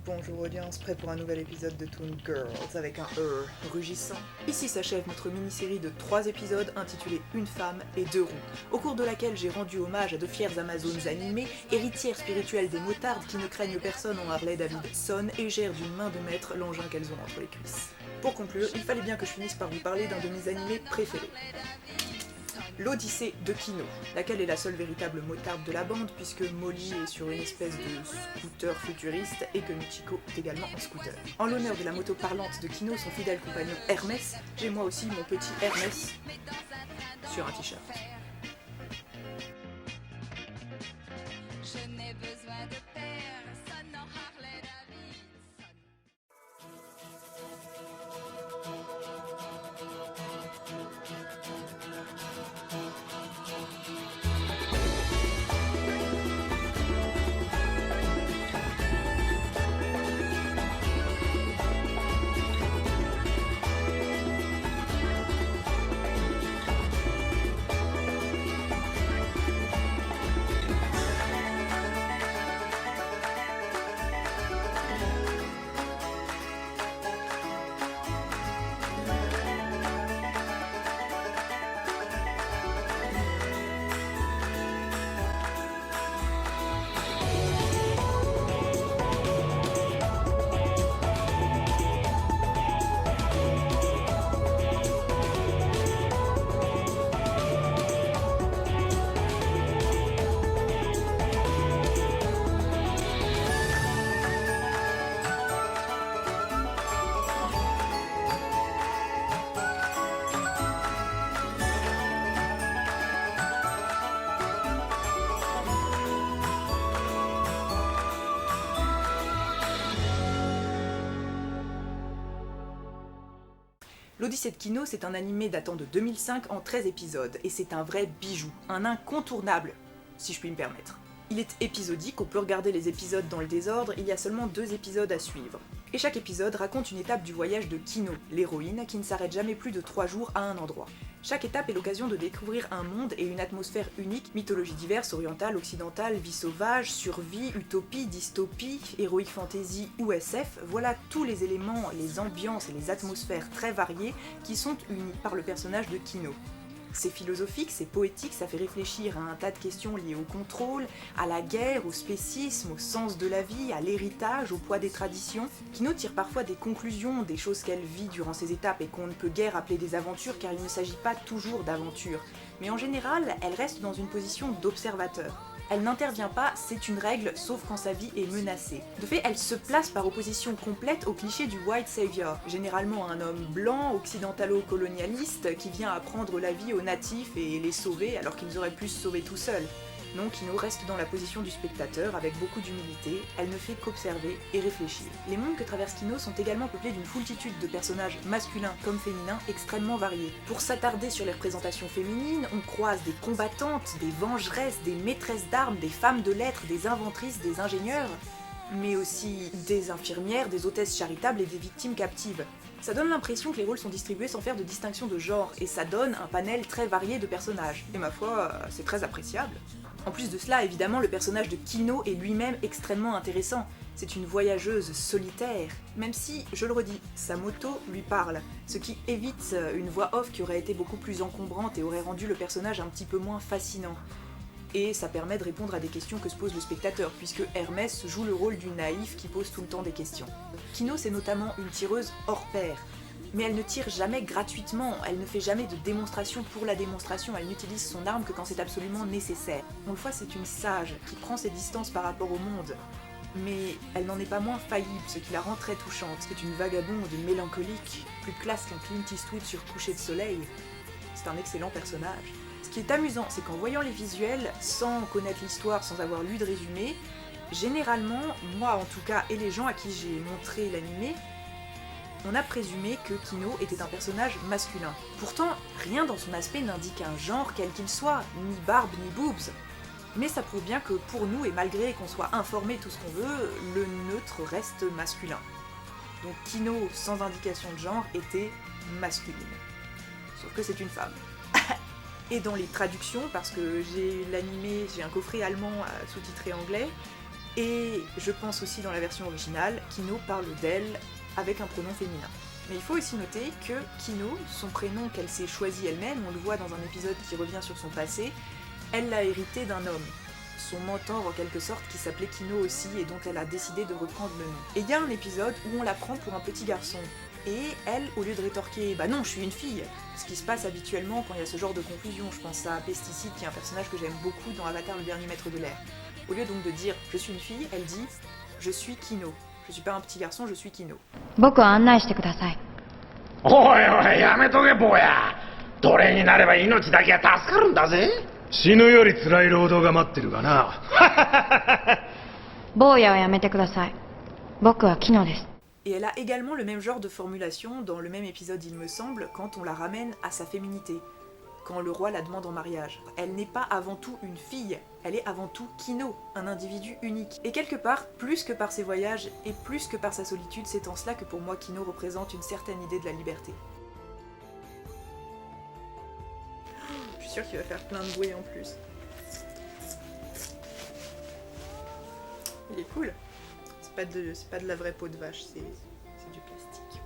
Bonjour audience, prêt pour un nouvel épisode de Toon Girls avec un rugissant. Ici s'achève notre mini-série de 3 épisodes intitulée Une femme et 2 ronds, au cours de laquelle j'ai rendu hommage à de fières amazones animées, héritières spirituelles des motardes qui ne craignent personne en Harley Davidson et gèrent d'une main de maître l'engin qu'elles ont entre les cuisses. Pour conclure, il fallait bien que je finisse par vous parler d'un de mes animés préférés. L'Odyssée de Kino, laquelle est la seule véritable motarde de la bande puisque Molly est sur une espèce de scooter futuriste et que Michiko est également en scooter. En l'honneur de la moto parlante de Kino, son fidèle compagnon Hermès, j'ai moi aussi mon petit Hermès sur un t-shirt. Je n'ai besoin de personne en Harley Davidson. L'Odyssée de Kino, c'est un animé datant de 2005 en 13 épisodes, et c'est un vrai bijou, un incontournable, si je puis me permettre. Il est épisodique, on peut regarder les épisodes dans le désordre, il y a seulement 2 épisodes à suivre. Et chaque épisode raconte une étape du voyage de Kino, l'héroïne, qui ne s'arrête jamais plus de 3 jours à un endroit. Chaque étape est l'occasion de découvrir un monde et une atmosphère unique, mythologie diverse, orientale, occidentale, vie sauvage, survie, utopie, dystopie, héroïque fantasy ou SF, voilà tous les éléments, les ambiances et les atmosphères très variées qui sont unis par le personnage de Kino. C'est philosophique, c'est poétique, ça fait réfléchir à un tas de questions liées au contrôle, à la guerre, au spécisme, au sens de la vie, à l'héritage, au poids des traditions. Kino tire parfois des conclusions, des choses qu'elle vit durant ces étapes et qu'on ne peut guère appeler des aventures car il ne s'agit pas toujours d'aventures. Mais en général, elle reste dans une position d'observateur. Elle n'intervient pas, c'est une règle, sauf quand sa vie est menacée. De fait, elle se place par opposition complète au cliché du white savior, généralement un homme blanc, occidentalo-colonialiste, qui vient apprendre la vie aux natifs et les sauver alors qu'ils auraient pu se sauver tout seuls. Non, Kino reste dans la position du spectateur avec beaucoup d'humilité, elle ne fait qu'observer et réfléchir. Les mondes que traverse Kino sont également peuplés d'une foultitude de personnages masculins comme féminins extrêmement variés. Pour s'attarder sur les représentations féminines, on croise des combattantes, des vengeresses, des maîtresses d'armes, des femmes de lettres, des inventrices, des ingénieurs, mais aussi des infirmières, des hôtesses charitables et des victimes captives. Ça donne l'impression que les rôles sont distribués sans faire de distinction de genre, et ça donne un panel très varié de personnages. Et ma foi, c'est très appréciable. En plus de cela, évidemment, le personnage de Kino est lui-même extrêmement intéressant. C'est une voyageuse solitaire, même si, je le redis, sa moto lui parle, ce qui évite une voix off qui aurait été beaucoup plus encombrante et aurait rendu le personnage un petit peu moins fascinant. Et ça permet de répondre à des questions que se pose le spectateur, puisque Hermès joue le rôle du naïf qui pose tout le temps des questions. Kino, c'est notamment une tireuse hors pair, mais elle ne tire jamais gratuitement, elle ne fait jamais de démonstration pour la démonstration, elle n'utilise son arme que quand c'est absolument nécessaire. On le voit, c'est une sage qui prend ses distances par rapport au monde, mais elle n'en est pas moins faillible, ce qui la rend très touchante. C'est une vagabonde mélancolique, plus classe qu'un Clint Eastwood sur coucher de soleil. C'est un excellent personnage. Ce qui est amusant, c'est qu'en voyant les visuels, sans connaître l'histoire, sans avoir lu de résumé, généralement, moi en tout cas, et les gens à qui j'ai montré l'animé, on a présumé que Kino était un personnage masculin. Pourtant, rien dans son aspect n'indique un genre quel qu'il soit, ni barbe ni boobs. Mais ça prouve bien que pour nous, et malgré qu'on soit informé tout ce qu'on veut, le neutre reste masculin. Donc Kino, sans indication de genre, était masculine. Sauf que c'est une femme. Et dans les traductions, parce que j'ai l'animé, j'ai un coffret allemand sous-titré anglais, Et je pense aussi dans la version originale, Kino parle d'elle avec un pronom féminin. Mais il faut aussi noter que Kino, son prénom qu'elle s'est choisi elle-même, on le voit dans un épisode qui revient sur son passé, elle l'a hérité d'un homme, son mentor en quelque sorte qui s'appelait Kino aussi et dont elle a décidé de reprendre le nom. Et il y a un épisode où on la prend pour un petit garçon, et elle, au lieu de rétorquer « bah non, je suis une fille », ce qui se passe habituellement quand il y a ce genre de confusion, je pense à Pesticide qui est un personnage que j'aime beaucoup dans Avatar le dernier maître de l'air. Au lieu donc de dire « je suis une fille », elle dit « je suis Kino ». Je suis pas un petit garçon, je suis Kino. 僕を案内してください。おいおいやめとけ坊や。奴隷になれば命だけは助かるんだぜ。死ぬより辛い労働が待ってるがな。坊やはやめてください。僕はキノです。 Et elle a également le même genre de formulation dans le même épisode il me semble, quand on la ramène à sa féminité, quand le roi la demande en mariage. Elle n'est pas avant tout une fille, elle est avant tout Kino, un individu unique. Et quelque part, plus que par ses voyages et plus que par sa solitude, c'est en cela que pour moi Kino représente une certaine idée de la liberté. Je suis sûre qu'il va faire plein de bruit en plus. Il est cool. C'est pas de la vraie peau de vache, c'est du plastique.